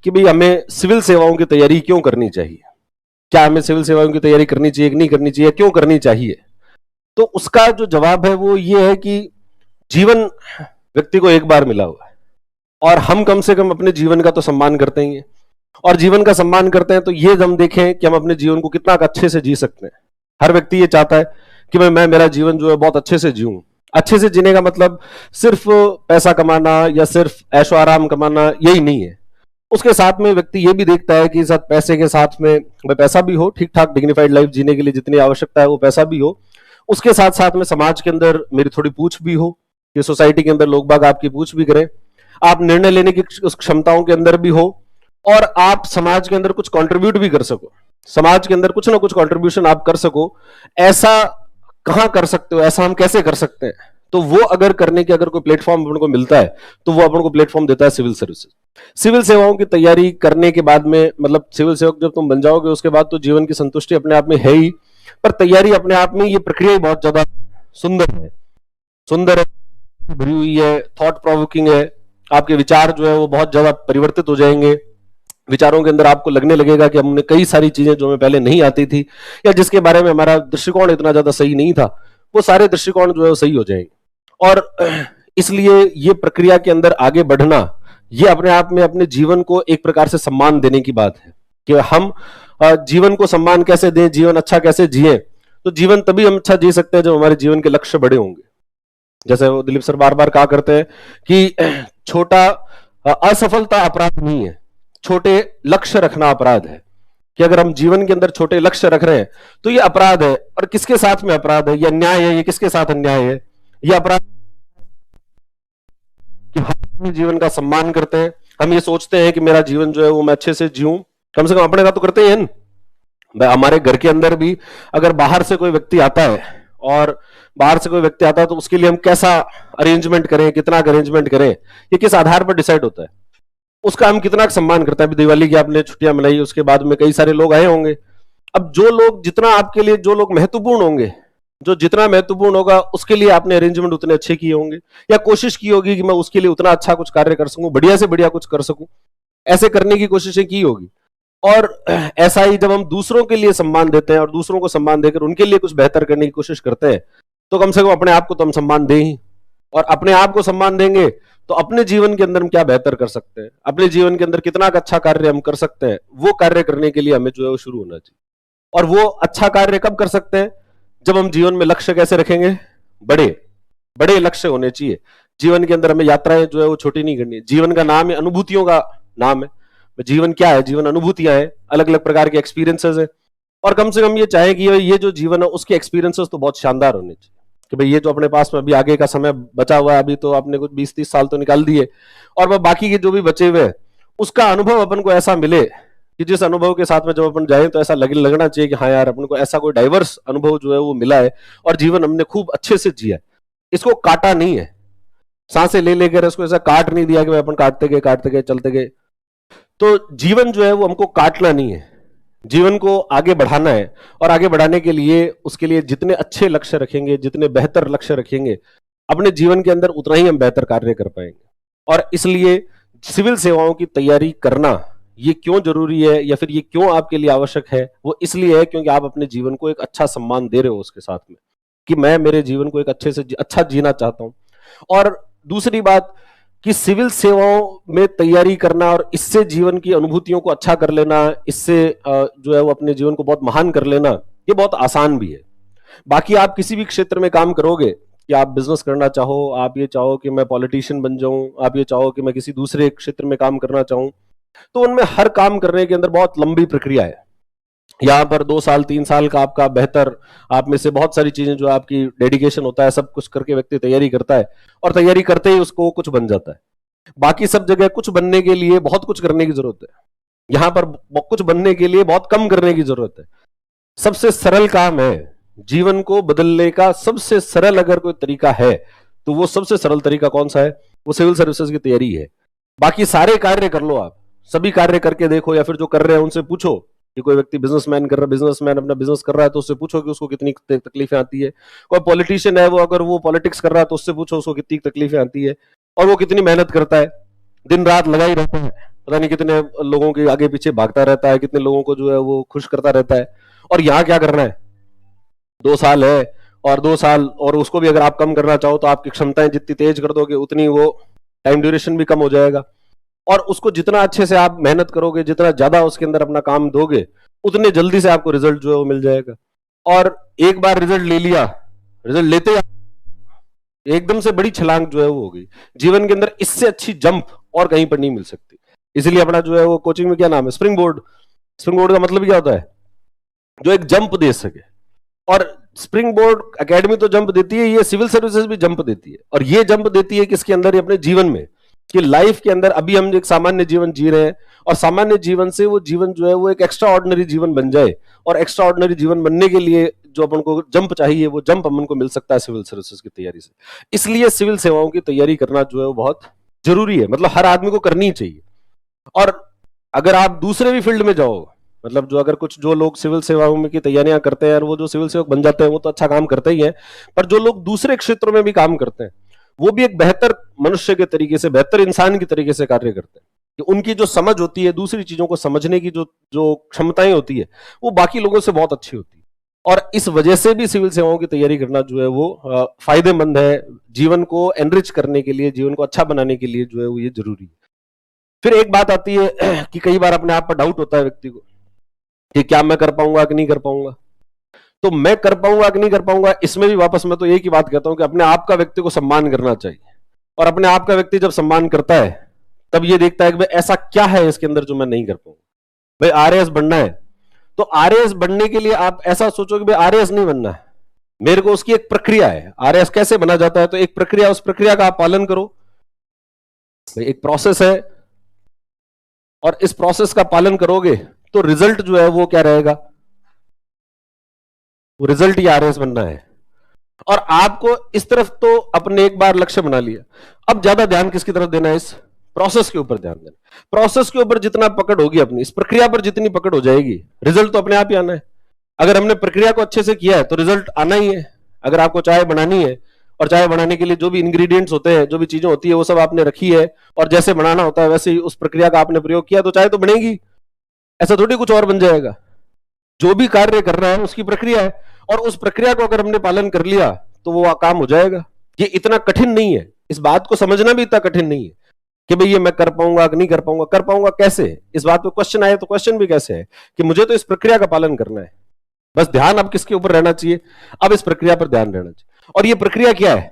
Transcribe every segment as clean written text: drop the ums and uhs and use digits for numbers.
कि भाई हमें सिविल सेवाओं की तैयारी क्यों करनी चाहिए, क्या हमें सिविल सेवाओं की तैयारी करनी चाहिए कि नहीं करनी चाहिए, क्यों करनी चाहिए। तो उसका जो जवाब है वो ये है कि जीवन व्यक्ति को एक बार मिला हुआ है और हम कम से कम अपने जीवन का तो सम्मान करते ही हैं, और जीवन का सम्मान करते हैं तो ये हम देखें कि हम अपने जीवन को कितना अच्छे से जी सकते हैं। हर व्यक्ति ये चाहता है कि मैं मेरा जीवन जो है बहुत अच्छे से जीऊं। अच्छे से जीने का मतलब सिर्फ पैसा कमाना या सिर्फ ऐशो आराम कमाना यही नहीं है। उसके साथ में व्यक्ति ये भी देखता है कि साथ पैसे के साथ में पैसा भी हो, ठीक ठाक डिग्निफाइड लाइफ जीने के लिए जितनी आवश्यकता है वो पैसा भी हो, उसके साथ साथ में समाज के अंदर मेरी थोड़ी पूछ भी हो कि सोसाइटी के अंदर लोग बाग आपकी पूछ भी करें, आप निर्णय लेने की उस क्षमताओं के अंदर भी हो, और आप समाज के अंदर कुछ कंट्रीब्यूट भी कर सको, समाज के अंदर कुछ ना कुछ कंट्रीब्यूशन आप कर सको। ऐसा कहां कर सकते हो, ऐसा हम कैसे कर सकते हैं? तो वो अगर करने की अगर कोई प्लेटफॉर्म अपन को मिलता है तो वो अपन को प्लेटफॉर्म देता है सिविल सर्विसेज। सिविल सेवाओं की तैयारी करने के बाद में, मतलब सिविल सेवक जब तुम बन जाओगे उसके बाद तो जीवन की संतुष्टि अपने आप में है ही, पर तैयारी अपने आप में ये प्रक्रिया ही बहुत ज्यादा सुंदर है, सुंदर है, भरी हुई है, थॉट प्रोवोकिंग है। आपके विचार जो है वो बहुत ज्यादा परिवर्तित हो जाएंगे। विचारों के अंदर आपको लगने लगेगा कि हमने कई सारी चीजें जो हमें पहले नहीं आती थी या जिसके बारे में हमारा दृष्टिकोण इतना ज्यादा सही नहीं था, वो सारे दृष्टिकोण जो है वो सही हो जाएंगे। और इसलिए ये प्रक्रिया के अंदर आगे बढ़ना, ये अपने आप में अपने जीवन को एक प्रकार से सम्मान देने की बात है कि हम जीवन को सम्मान कैसे दें, जीवन अच्छा कैसे जिए। तो जीवन तभी हम अच्छा जी सकते हैं जब हमारे जीवन के लक्ष्य बड़े होंगे। जैसे वो दिलीप सर बार बार कहा करते हैं कि छोटा असफलता अपराध नहीं है, छोटे लक्ष्य रखना अपराध है। कि अगर हम जीवन के अंदर छोटे लक्ष्य रख रहे हैं तो ये अपराध है। और किसके साथ में अपराध है, यह अन्याय है, ये किसके साथ अन्याय है? यह अपराध कि हम अपने जीवन का सम्मान करते हैं, हम ये सोचते हैं कि मेरा जीवन जो है वो मैं अच्छे से जीऊं, कम से कम अपने का तो करते ही हैं। हमारे घर के अंदर भी अगर बाहर से कोई व्यक्ति आता है और बाहर से कोई व्यक्ति आता है तो उसके लिए हम कैसा अरेंजमेंट करें, कितना अरेंजमेंट करें, ये किस आधार पर डिसाइड होता है। उसका हम कितना सम्मान करते हैं। अभी दिवाली की आपने छुट्टियां मनाई, उसके बाद में कई सारे लोग आए होंगे। अब जो लोग जितना आपके लिए, जो लोग महत्वपूर्ण होंगे, जो जितना महत्वपूर्ण होगा उसके लिए आपने अरेंजमेंट उतने अच्छे किए होंगे या कोशिश की होगी कि मैं उसके लिए उतना अच्छा कुछ कार्य कर सकूं, बढ़िया से बढ़िया कुछ कर सकूं, ऐसे करने की कोशिशें की होगी। और ऐसा ही जब हम दूसरों के लिए सम्मान देते हैं और दूसरों को सम्मान देकर उनके लिए कुछ बेहतर करने की कोशिश करते हैं, तो कम से कम अपने आप को तो हम सम्मान दें ही। और अपने आप को सम्मान देंगे तो अपने जीवन के अंदर हम क्या बेहतर कर सकते हैं, अपने जीवन के अंदर कितना अच्छा कार्य हम कर सकते हैं, वो कार्य करने के लिए हमें जो है वो शुरू होना चाहिए। और वो अच्छा कार्य कब कर सकते हैं? जब हम जीवन में लक्ष्य कैसे रखेंगे? बड़े बड़े लक्ष्य होने चाहिए। जीवन के अंदर हमें यात्राएं जो है वो छोटी नहीं करनी। जीवन का नाम है, अनुभूतियों का नाम है। जीवन क्या है? जीवन अनुभूतियां हैं, अलग अलग प्रकार के एक्सपीरियंसेस है। और कम से कम ये चाहे कि ये जो जीवन है उसके एक्सपीरियंसेस तो बहुत शानदार होने चाहिए कि भाई ये जो अपने पास में अभी आगे का समय बचा हुआ है, अभी तो आपने कुछ 20-30 साल तो निकाल दिए, और वह बाकी के जो भी बचे हुए हैं उसका अनुभव अपन को ऐसा मिले कि जिस अनुभव के साथ में जब अपन जाए तो ऐसा लगना चाहिए कि हाँ यार, अपन को ऐसा कोई डाइवर्स अनुभव जो है वो मिला है और जीवन हमने खूब अच्छे से जिया है। इसको काटा नहीं है, सांसें ले लेकर इसको ऐसा काट नहीं दिया कि अपन काटते गए चलते गए। तो जीवन जो है वो हमको काटना नहीं है, जीवन को आगे बढ़ाना है। और आगे बढ़ाने के लिए, उसके लिए जितने अच्छे लक्ष्य रखेंगे, जितने बेहतर लक्ष्य रखेंगे, अपने जीवन के अंदर उतना ही हम बेहतर कार्य कर पाएंगे। और इसलिए सिविल सेवाओं की तैयारी करना ये क्यों जरूरी है या फिर ये क्यों आपके लिए आवश्यक है? वो इसलिए है क्योंकि आप अपने जीवन को एक अच्छा सम्मान दे रहे हो उसके साथ में, कि मैं मेरे जीवन को एक अच्छे से अच्छा जीना चाहता हूं। और दूसरी बात कि सिविल सेवाओं में तैयारी करना और इससे जीवन की अनुभूतियों को अच्छा कर लेना, इससे जो है वो अपने जीवन को बहुत महान कर लेना, ये बहुत आसान भी है। बाकी आप किसी भी क्षेत्र में काम करोगे, कि आप बिजनेस करना चाहो, आप ये चाहो कि मैं पॉलिटिशियन बन जाऊं, आप ये चाहो कि मैं किसी दूसरे क्षेत्र में काम करना चाहूं, तो उनमें हर काम करने के अंदर बहुत लंबी प्रक्रिया है। यहाँ पर 2 साल 3 साल का आपका बेहतर, आप में से बहुत सारी चीजें जो आपकी डेडिकेशन होता है, सब कुछ करके व्यक्ति तैयारी करता है और तैयारी करते ही उसको कुछ बन जाता है। बाकी सब जगह कुछ बनने के लिए बहुत कुछ करने की जरूरत है, यहाँ पर कुछ बनने के लिए बहुत कम करने की जरूरत है। सबसे सरल काम है जीवन को बदलने का, सबसे सरल अगर कोई तरीका है तो वो सबसे सरल तरीका कौन सा है? वो सिविल सर्विसेज की तैयारी है। बाकी सारे कार्य कर लो, आप सभी कार्य करके देखो, या फिर जो कर रहे हैं उनसे पूछो कि कोई व्यक्ति बिजनेसमैन कर रहा है, बिजनेसमैन अपना बिजनेस कर रहा है तो उससे पूछो कि उसको कितनी तकलीफें आती है। कोई पॉलिटिशियन है, वो अगर वो पॉलिटिक्स कर रहा है तो उससे पूछो उसको कितनी तकलीफें आती है और वो कितनी मेहनत करता है। दिन रात लगा ही रहता है, पता नहीं कितने लोगों के आगे पीछे भागता रहता है, कितने लोगों को जो है वो खुश करता रहता है। और यहाँ क्या करना है, 2 साल है, और 2 साल, और उसको भी अगर आप कम करना चाहो तो आपकी क्षमताएं जितनी तेज कर दोगे उतनी वो टाइम ड्यूरेशन भी कम हो जाएगा। और उसको जितना अच्छे से आप मेहनत करोगे, जितना ज्यादा उसके अंदर अपना काम दोगे, उतने जल्दी से आपको रिजल्ट जो है वो मिल जाएगा। और एक बार रिजल्ट ले लिया, रिजल्ट लेते ही एकदम से बड़ी छलांग जो है वो होगी जीवन के अंदर, इससे अच्छी जंप और कहीं पर नहीं मिल सकती। इसलिए अपना जो है वो कोचिंग में क्या नाम है, स्प्रिंग बोर्ड। स्प्रिंग बोर्ड का मतलब क्या होता है, जो एक जंप दे सके। और स्प्रिंग बोर्ड एकेडमी तो जंप देती है, ये सिविल सर्विसेज भी जंप देती है। और ये जंप देती है किसके अंदर, अपने जीवन में, कि लाइफ के अंदर अभी हम एक सामान्य जीवन जी रहे हैं, और सामान्य जीवन से वो जीवन जो है वो एक एक्स्ट्रा ऑर्डिनरी जीवन बन जाए। और एक्स्ट्रा ऑर्डिनरी जीवन बनने के लिए जो अपन को जंप चाहिए, वो जंप अपन को मिल सकता है सिविल सर्विसेज की तैयारी से। इसलिए सिविल सेवाओं की तैयारी करना जो है वो बहुत जरूरी है, मतलब हर आदमी को करनी चाहिए। और अगर आप दूसरे भी फील्ड में जाओ, मतलब जो अगर कुछ जो लोग सिविल सेवाओं में की तैयारियां करते हैं और वो जो सिविल सेवक बन जाते हैं वो तो अच्छा काम करते ही हैं, पर जो लोग दूसरे क्षेत्रों में भी काम करते हैं वो भी एक बेहतर मनुष्य के तरीके से, बेहतर इंसान की तरीके से कार्य करते हैं। कि उनकी जो समझ होती है, दूसरी चीजों को समझने की जो जो क्षमताएं होती है, वो बाकी लोगों से बहुत अच्छी होती है। और इस वजह से भी सिविल सेवाओं की तैयारी करना जो है वो फायदेमंद है, जीवन को एनरिच करने के लिए, जीवन को अच्छा बनाने के लिए जो है वो ये जरूरी है। फिर एक बात आती है कि कई बार अपने आप पर डाउट होता है व्यक्ति को कि क्या मैं कर पाऊंगा कि नहीं कर पाऊंगा। तो मैं कर पाऊंगा कि नहीं कर पाऊंगा, इसमें भी वापस मैं तो एक ही बात कहता हूं कि अपने आप का व्यक्ति को सम्मान करना चाहिए। और अपने आप का व्यक्ति जब सम्मान करता है तब ये देखता है कि भाई ऐसा क्या है इसके अंदर जो मैं नहीं कर पाऊंगा। भाई आरएएस बनना है, तो आरएएस बनने के लिए आप ऐसा सोचो कि भाई आरएएस नहीं बनना है, मेरे को उसकी एक प्रक्रिया है। आरएएस कैसे बना जाता है, तो एक प्रक्रिया, उस प्रक्रिया का आप पालन करो। भाई एक प्रोसेस है, और इस प्रोसेस का पालन करोगे तो रिजल्ट जो है वो क्या रहेगा, वो रिजल्ट ही आरएएस बनना है। और आपको इस तरफ तो अपने एक बार लक्ष्य बना लिया, अब ज्यादा ध्यान किसकी तरफ देना है, इस प्रोसेस के ऊपर ध्यान देना। प्रोसेस के ऊपर जितना पकड़ होगी अपनी, इस प्रक्रिया पर जितनी पकड़ हो जाएगी, रिजल्ट तो अपने आप ही आना है। अगर हमने प्रक्रिया को अच्छे से किया है तो रिजल्ट आना ही है। अगर आपको चाय बनानी है और चाय बनाने के लिए जो भी इंग्रेडिएंट्स होते हैं, जो भी चीजें होती है, वो सब आपने रखी है और जैसे बनाना होता है वैसे ही उस प्रक्रिया का आपने प्रयोग किया, तो चाय तो बनेगी। ऐसा थोड़ी कुछ और बन जाएगा। जो भी कार्य कर रहा है उसकी प्रक्रिया है, और उस प्रक्रिया को अगर हमने पालन कर लिया तो वो काम हो जाएगा। ये इतना कठिन नहीं है, इस बात को समझना भी इतना कठिन नहीं है कि भाई ये मैं कर पाऊंगा कि नहीं कर पाऊंगा। कर पाऊंगा कैसे, इस बात पे क्वेश्चन आए तो क्वेश्चन भी कैसे है कि मुझे तो इस प्रक्रिया का पालन करना है। बस ध्यान अब किसके ऊपर रहना चाहिए, अब इस प्रक्रिया पर ध्यान रहना चाहिए। और ये प्रक्रिया क्या है,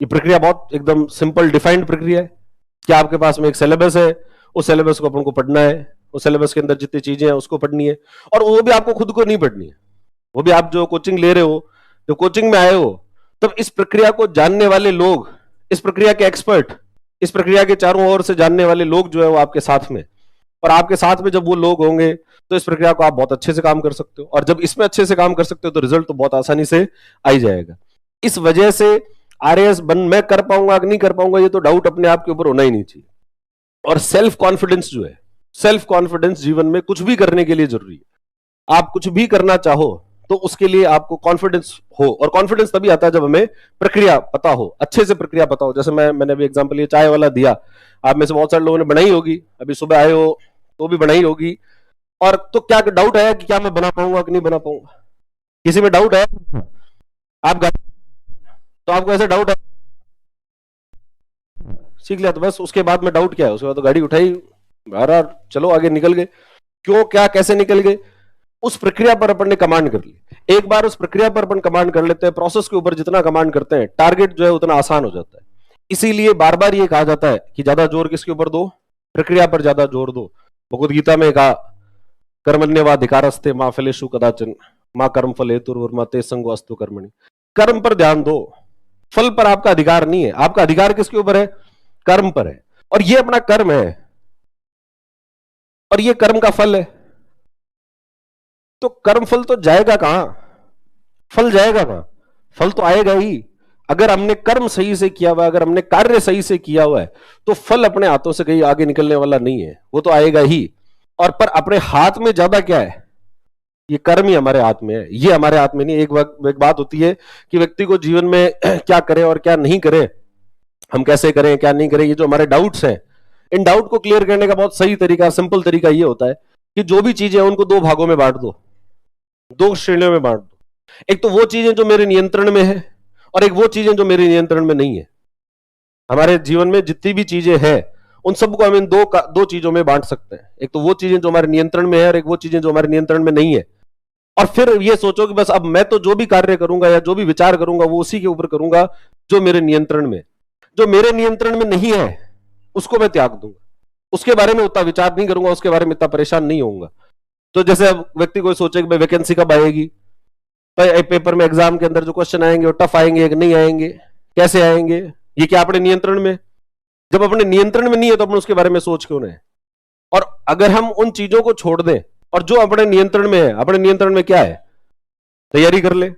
ये प्रक्रिया बहुत एकदम सिंपल डिफाइंड प्रक्रिया है कि आपके पास में एक सिलेबस है, उस सिलेबस को अपन को पढ़ना है, उस सिलेबस के अंदर जितनी चीजें हैं उसको पढ़नी है। और वो भी आपको खुद को नहीं पढ़नी है, वो भी आप जो कोचिंग ले रहे हो, जो कोचिंग में आए हो, तब इस प्रक्रिया को जानने वाले लोग, इस प्रक्रिया के एक्सपर्ट, इस प्रक्रिया के चारों ओर से जानने वाले लोग जो है वो आपके साथ में, और आपके साथ में जब वो लोग होंगे तो इस प्रक्रिया को आप बहुत अच्छे से काम कर सकते हो। और जब इसमें अच्छे से काम कर सकते हो तो रिजल्ट तो बहुत आसानी से आ ही जाएगा। इस वजह से आरएएस मैं कर पाऊंगा कि नहीं कर पाऊंगा, ये तो डाउट अपने आप के ऊपर होना ही नहीं चाहिए। और सेल्फ कॉन्फिडेंस जो है, सेल्फ कॉन्फिडेंस जीवन में कुछ भी करने के लिए जरूरी है। आप कुछ भी करना चाहो तो उसके लिए आपको कॉन्फिडेंस हो, और कॉन्फिडेंस तभी आता है जब हमें प्रक्रिया पता हो, अच्छे से प्रक्रिया पता हो। जैसे मैंने अभी एग्जांपल ये चाय वाला दिया, आप में से बहुत सारे लोगों ने बनाई होगी, अभी सुबह आए हो तो भी बनाई होगी। और तो क्या डाउट आया कि क्या मैं बना पाऊंगा कि नहीं बना पाऊंगा, किसी में डाउट आया, आप तो आपको ऐसा डाउट है, सीख लिया तो बस, उसके बाद में डाउट क्या है, उसके बाद तो गाड़ी उठाई, बाहर चलो आगे निकल गए। क्यों, क्या, कैसे निकल गए, उस प्रक्रिया पर अपन ने कमांड कर ली। एक बार उस प्रक्रिया पर अपन कमांड कर लेते हैं, प्रोसेस के ऊपर जितना कमांड करते हैं, टारगेट जो है उतना आसान हो जाता है। इसीलिए बार बार ये कहा जाता है कि ज्यादा जोर किसके ऊपर दो, प्रक्रिया पर ज्यादा जोर दो। भगवद गीता में कहा, कर्मण्यवाधिकारस्ते मां फलेषु कदाचन मां कर्म फल हेतुर्मा ते संगो अस्तु कर्मणि। कर्म पर ध्यान दो, फल पर आपका अधिकार नहीं है। आपका अधिकार किसके ऊपर है, कर्म पर है। और ये अपना कर्म है, और ये कर्म का फल है। तो कर्म फल तो जाएगा कहां, फल जाएगा कहां, फल तो आएगा ही। अगर हमने कर्म सही से किया हुआ है, अगर हमने कार्य सही से किया हुआ है, तो फल अपने हाथों से कहीं आगे निकलने वाला नहीं है, वो तो आएगा ही। और पर अपने हाथ में ज्यादा क्या है, ये कर्म ही हमारे हाथ में है, ये हमारे हाथ में नहीं। एक बात होती है कि व्यक्ति को जीवन में क्या करे और क्या नहीं करे, हम कैसे करें क्या नहीं करें, ये जो हमारे डाउट्स हैं, इन डाउट को क्लियर करने का बहुत सही तरीका, सिंपल तरीका ये होता है कि जो भी चीजें हैं उनको दो भागों में बांट दो, दो श्रेणियों में बांट दो। एक तो वो चीजें जो मेरे नियंत्रण में है और एक वो चीजें जो मेरे नियंत्रण में नहीं है। हमारे जीवन में जितनी भी चीजें हैं उन सबको हम इन दो चीजों में बांट सकते हैं। एक तो वो चीजें जो हमारे नियंत्रण में है और एक वो चीजें जो हमारे नियंत्रण में नहीं है। और फिर ये सोचो कि बस अब मैं तो जो भी कार्य करूंगा या जो भी विचार करूंगा वो उसी के ऊपर करूंगा जो मेरे नियंत्रण में, जो मेरे नियंत्रण में नहीं है उसको मैं त्याग दूंगा, उसके बारे में उतना विचार नहीं करूंगा, उसके बारे में इतना परेशान नहीं होऊंगा। तो जैसे अब व्यक्ति कोई सोचे कि भाई वैकेंसी कब आएगी, पेपर में एग्जाम के अंदर जो क्वेश्चन आएंगे वो टफ आएंगे कि नहीं आएंगे, कैसे आएंगे, ये क्या अपने नियंत्रण में? जब अपने नियंत्रण में नहीं है तो अपन उसके बारे में सोच क्यों रहे? और अगर हम उन चीजों को छोड़ दें और जो अपने नियंत्रण में है, अपने नियंत्रण में क्या है, तैयारी कर ले,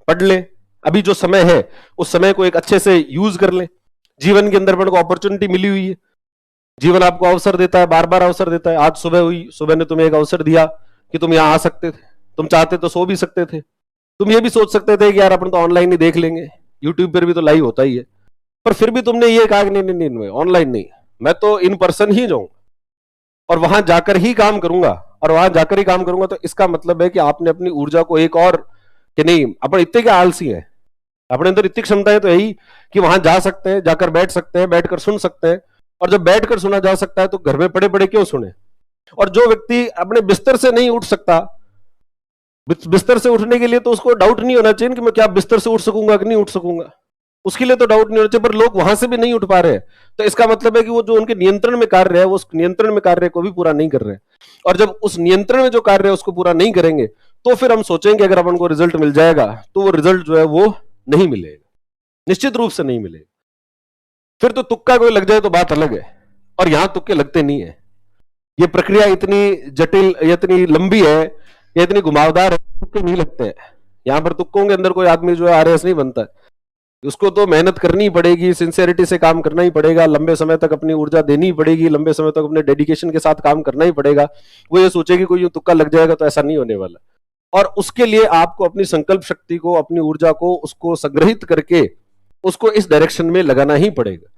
पढ़ ले, अभी जो समय है उस समय को एक अच्छे से यूज कर ले। जीवन के अंदर अपन को अपॉर्चुनिटी मिली हुई है, जीवन आपको अवसर देता है, बार बार अवसर देता है। आज सुबह हुई, सुबह ने तुम्हें एक अवसर दिया कि तुम यहां आ सकते थे, तुम चाहते तो सो भी सकते थे, तुम ये भी सोच सकते थे कि यार अपन तो ऑनलाइन ही देख लेंगे, यूट्यूब पर भी तो लाइव होता ही है, पर फिर भी तुमने ये कहा कि नहीं नहीं नहीं ऑनलाइन नहीं, मैं तो इन पर्सन ही जाऊंगा और वहां जाकर ही काम करूंगा, और वहां जाकर ही काम करूंगा। तो इसका मतलब है कि आपने अपनी ऊर्जा को एक और, कि नहीं अपन इतने क्या आलसी हैं, अपने अंदर इतनी क्षमता है तो यही कि वहां जा सकते हैं, जाकर बैठ सकते हैं, बैठकर सुन सकते हैं। और जब बैठकर सुना जा सकता है तो घर में पड़े पड़े क्यों सुने? और जो व्यक्ति अपने बिस्तर से नहीं उठ सकता, बिस्तर से उठने के लिए तो उसको डाउट नहीं होना चाहिए कि मैं क्या बिस्तर से उठ सकूंगा कि नहीं उठ सकूंगा, उसके लिए तो डाउट नहीं होना चाहिए। पर लोग वहां से भी नहीं उठ पा रहे हैं, तो इसका मतलब है कि वो जो उनके नियंत्रण में कार्य है वो उस नियंत्रण में कार्य को भी पूरा नहीं कर रहे हैं। और जब उस नियंत्रण में जो कार्य है उसको पूरा नहीं करेंगे तो फिर हम सोचेंगे अगर अपन को रिजल्ट मिल जाएगा तो वो रिजल्ट जो है वो नहीं मिलेगा, निश्चित रूप से नहीं मिलेगा। फिर तो तुक्का कोई लग जाए तो बात अलग है, और यहां तुक्के लगते नहीं है। ये प्रक्रिया इतनी जटिल, इतनी लंबी है, या इतनी घुमावदार है, तुक्के नहीं लगते हैं। यहां पर तुक्कों के अंदर कोई आदमी जो है आरएस नहीं बनता है, उसको तो मेहनत करनी पड़ेगी, सिंसियरिटी से काम करना ही पड़ेगा, लंबे समय तक अपनी ऊर्जा देनी पड़ेगी, लंबे समय तक अपने डेडिकेशन के साथ काम करना ही पड़ेगा। वो ये सोचे कि कोई तुक्का लग जाएगा तो ऐसा नहीं होने वाला। और उसके लिए आपको अपनी संकल्प शक्ति को, अपनी ऊर्जा को, उसको संग्रहित करके उसको इस डायरेक्शन में लगाना ही पड़ेगा।